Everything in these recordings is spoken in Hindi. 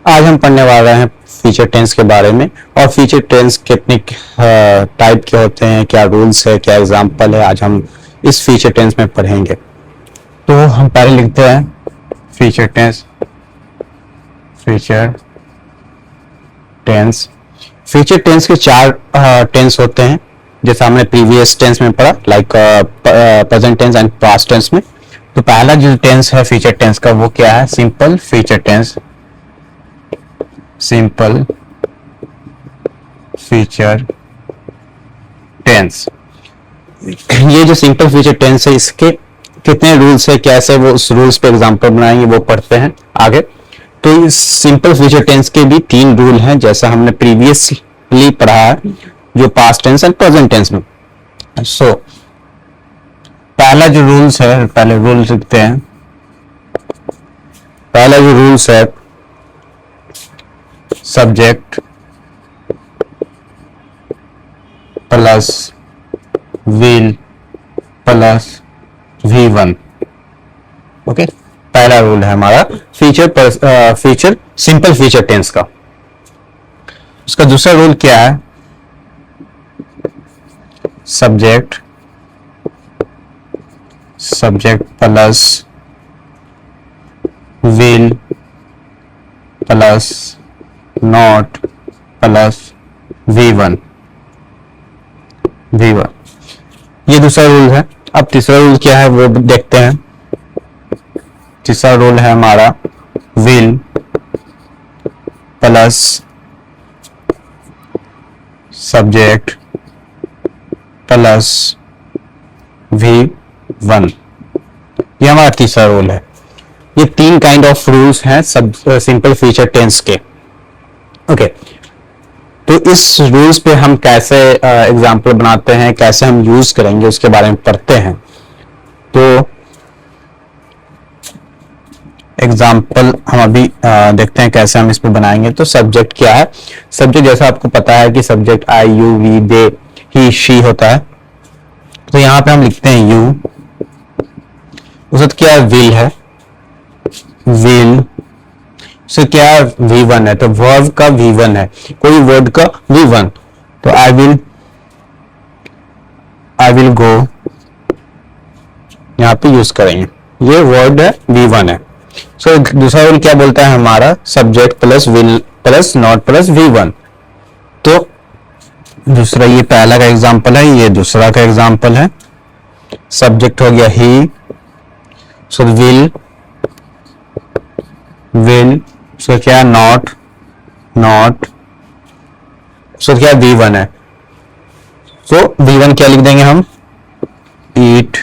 आज हम पढ़ने वाले हैं फ्यूचर टेंस के बारे में। और फ्यूचर टेंस कितने टाइप के होते हैं, क्या रूल्स है, क्या एग्जाम्पल है, आज हम इस फ्यूचर टेंस में पढ़ेंगे। तो हम पहले लिखते हैं future tense. Future tense, future tense के चार टेंस होते हैं, जैसा हमने प्रीवियस टेंस में पढ़ा, like present tense and past tense में। तो पहला जो टेंस है फ्यूचर टेंस का वो क्या है? Simple future tense. Simple future tense, ये जो सिंपल फ्यूचर टेंस है इसके कितने रूल्स है, कैसे वो उस रूल्स पे एग्जांपल बनाएंगे वो पढ़ते हैं आगे। तो इस सिंपल फ्यूचर टेंस के भी तीन रूल हैं, जैसा हमने प्रीवियसली पढ़ा है, जो past tense and present tense में। सो पहला जो रूल्स है, पहले रूल लिखते हैं। पहला जो रूल्स है subject plus will plus V1। Okay, पहला रूल है हमारा फ्यूचर सिंपल फ्यूचर टेंस का। उसका दूसरा रूल क्या है? Subject plus will plus not plus V1। ये दूसरा रूल है। अब तीसरा रूल क्या है वो देखते हैं। तीसरा रूल है हमारा will plus subject plus V1। ये हमारा तीसरा रूल है। ये तीन काइंड ऑफ रूल्स हैं सिंपल फ्यूचर टेंस के। ओके, तो इस रूल्स पे हम कैसे एग्जाम्पल बनाते हैं, कैसे हम यूज करेंगे, उसके बारे में पढ़ते हैं। तो एग्जाम्पल हम अभी देखते हैं कैसे हम इस पे बनाएंगे। तो सब्जेक्ट क्या है? सब्जेक्ट जैसा आपको पता है कि subject I, you, we, they, he, she होता है। तो यहां पे हम लिखते हैं यू। उसके क्या है? विल है। विल से क्या V1 है, तो वर्ब का V1 है, कोई वर्ड का V1। तो आई विल गो यहां पे यूज करेंगे, ये वर्ड है V1 है। सो दूसरा रूल क्या बोलता है हमारा? Subject plus will plus not plus V1। तो दूसरा, ये पहला का एग्जांपल है, ये दूसरा का एग्जांपल है। सब्जेक्ट हो गया ही, सो विल सो क्या? नॉट सो क्या? V1 है। सो V1 क्या लिख देंगे हम? ईट।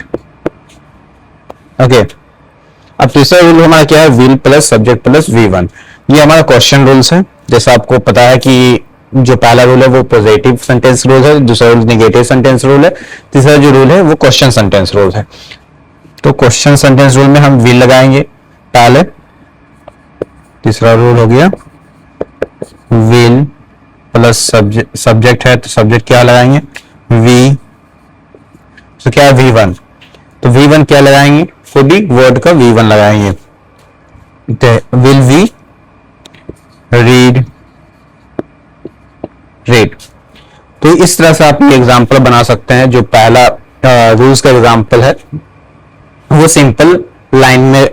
ओके, अब तीसरा रूल हमारा क्या है? Will plus subject plus V1। ये हमारा क्वेश्चन रूल्स है। जैसा आपको पता है कि जो पहला रूल है वो पॉजिटिव सेंटेंस रूल है, दूसरा रूल नेगेटिव सेंटेंस रूल है, तीसरा जो रूल है वो क्वेश्चन सेंटेंस रूल है। तो क्वेश्चन सेंटेंस रूल में हम विल लगाएंगे पहले। तीसरा रूल हो गया विल प्लस सब्जेक्ट है, तो सब्जेक्ट क्या लगाएंगे? V। तो क्या है? V1। तो V1 क्या लगाएंगे? खुद ही वर्ड का V1 लगाएंगे। Will we read. तो इस तरह से आप ये एग्जांपल बना सकते हैं। जो पहला रूल्स का एग्जांपल है वो सिंपल लाइन में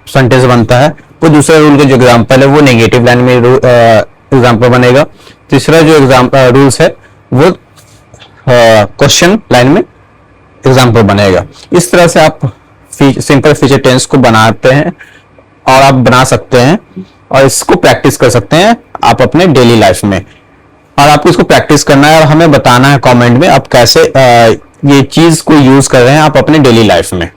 सेंटेंस बनता है। वो दूसरा रूल का जो एग्जांपल है वो नेगेटिव लाइन में एग्जांपल बनेगा। तीसरा जो रूल्स है वो क्वेश्चन लाइन में एग्जांपल बनेगा। इस तरह से आप सिंपल फ्यूचर टेंस को बनाते हैं और आप बना सकते हैं और इसको प्रैक्टिस कर सकते हैं आप अपने डेली लाइफ में। और आपको इसको प्रैक्टिस करना है और हमें बताना है कमेंट में आप कैसे ये चीज को यूज कर रहे हैं आप अपने डेली लाइफ में।